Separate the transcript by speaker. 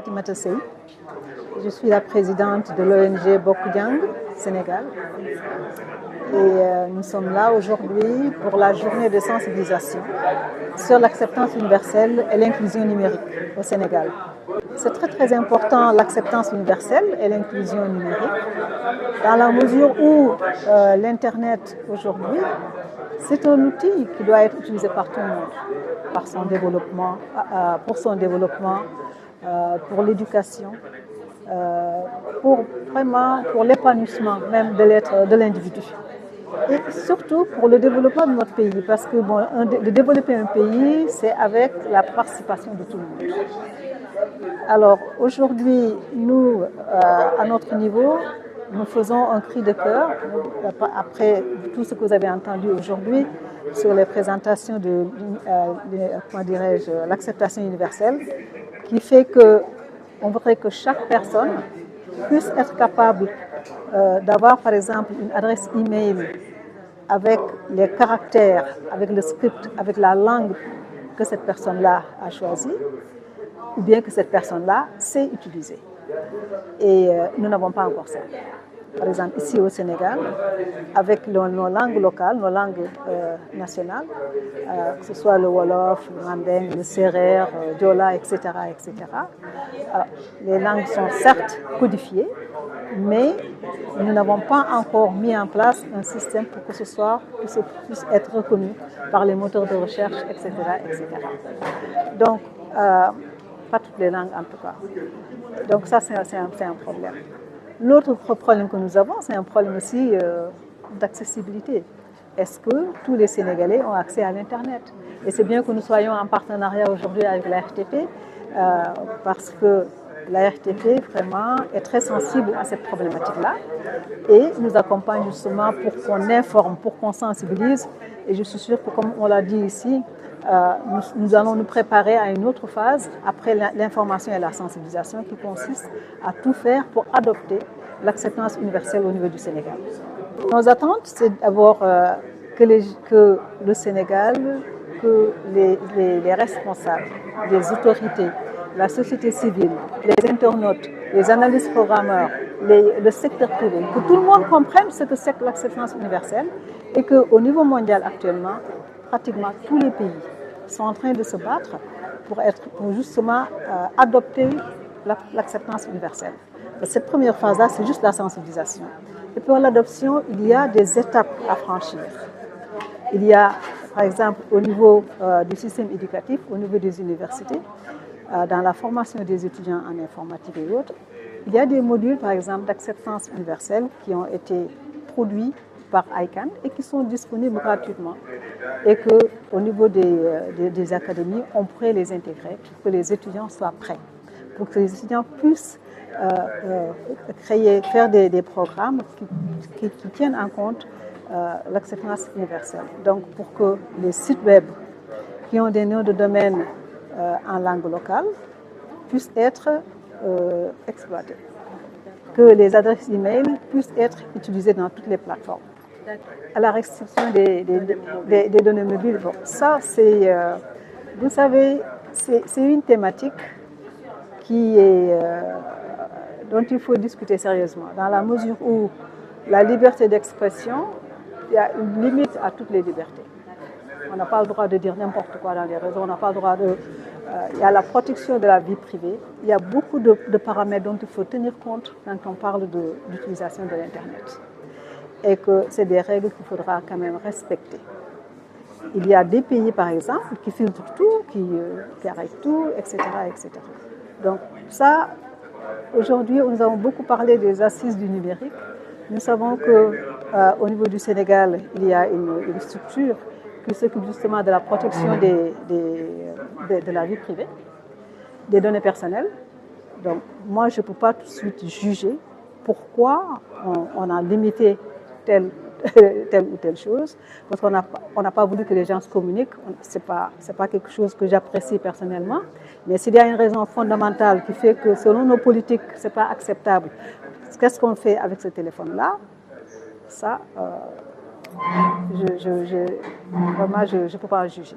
Speaker 1: Fatimata Sey. Je suis la présidente de l'ONG Bokudjang, Sénégal. Et nous sommes là aujourd'hui pour la journée de sensibilisation sur l'acceptance universelle et l'inclusion numérique au Sénégal. C'est très important l'acceptance universelle et l'inclusion numérique dans la mesure où l'Internet aujourd'hui, c'est un outil qui doit être utilisé par tout le monde, par son développement, pour son développement, pour l'éducation, pour l'épanouissement même de l'individu. Et surtout pour le développement de notre pays, parce que de développer un pays, c'est avec la participation de tout le monde. Alors aujourd'hui, nous, à notre niveau, nous faisons un cri de cœur, après tout ce que vous avez entendu aujourd'hui sur les présentations de l'acceptation universelle, qui fait qu'on voudrait que chaque personne puisse être capable d'avoir par exemple une adresse email avec les caractères, avec le script, avec la langue que cette personne-là a choisie, ou bien que cette personne-là sait utiliser. Et nous n'avons pas encore ça. Par exemple, ici au Sénégal, avec nos langues locales, nos langues nationales, que ce soit le Wolof, le Mandeng, le Serer, le Diola, etc. Alors, les langues sont certes codifiées, mais nous n'avons pas encore mis en place un système pour que ce puisse être reconnu par les moteurs de recherche, etc. Donc, pas toutes les langues en tout cas. Donc ça, c'est un problème. L'autre problème que nous avons, c'est un problème aussi d'accessibilité. Est-ce que tous les Sénégalais ont accès à l'Internet? Et c'est bien que nous soyons en partenariat aujourd'hui avec la RTP, parce que la RTP vraiment est très sensible à cette problématique-là et nous accompagne justement pour qu'on informe, pour qu'on sensibilise. Et je suis sûre que, comme on l'a dit ici, nous allons nous préparer à une autre phase après l'information et la sensibilisation qui consiste à tout faire pour adopter l'acceptance universelle au niveau du Sénégal. Nos attentes, c'est d'abord que le Sénégal, que les responsables, les autorités, la société civile, les internautes, les analystes programmeurs, le secteur privé, que tout le monde comprenne ce que c'est que l'acceptance universelle et qu'au niveau mondial actuellement, pratiquement tous les pays sont en train de se battre pour justement adopter l'acceptance universelle. Cette première phase-là, c'est juste la sensibilisation. Et pour l'adoption, il y a des étapes à franchir. Il y a, par exemple, au niveau du système éducatif, au niveau des universités, dans la formation des étudiants en informatique et autres, il y a des modules, par exemple, d'acceptance universelle qui ont été produits par ICANN et qui sont disponibles gratuitement. Et qu'au niveau des académies, on pourrait les intégrer pour que les étudiants soient prêts, pour que les étudiants puissent faire des programmes qui tiennent en compte l'acceptance universelle. Donc, pour que les sites web qui ont des noms de domaine en langue locale puissent être exploités, que les adresses e-mail puissent être utilisées dans toutes les plateformes. À la restriction des données mobiles, bon, ça c'est, vous savez, c'est une thématique dont il faut discuter sérieusement, dans la mesure où la liberté d'expression, il y a une limite à toutes les libertés. On n'a pas le droit de dire n'importe quoi dans les réseaux, on n'a pas le droit de... il y a la protection de la vie privée, il y a beaucoup de paramètres dont il faut tenir compte quand on parle de l'utilisation de l'Internet. Et que c'est des règles qu'il faudra quand même respecter. Il y a des pays, par exemple, qui filtrent tout, qui arrêtent tout, etc. Donc ça, aujourd'hui, nous avons beaucoup parlé des assises du numérique. Nous savons qu'au niveau du Sénégal, il y a une structure qui s'occupe justement de la protection de la vie privée, des données personnelles. Donc moi, je ne peux pas tout de suite juger pourquoi on a limité telle ou telle chose, parce qu'on n'a pas voulu que les gens se communiquent. Ce n'est pas quelque chose que j'apprécie personnellement, mais s'il y a une raison fondamentale qui fait que selon nos politiques, ce n'est pas acceptable, qu'est-ce qu'on fait avec ce téléphone-là? Ça, vraiment, je ne peux pas en juger.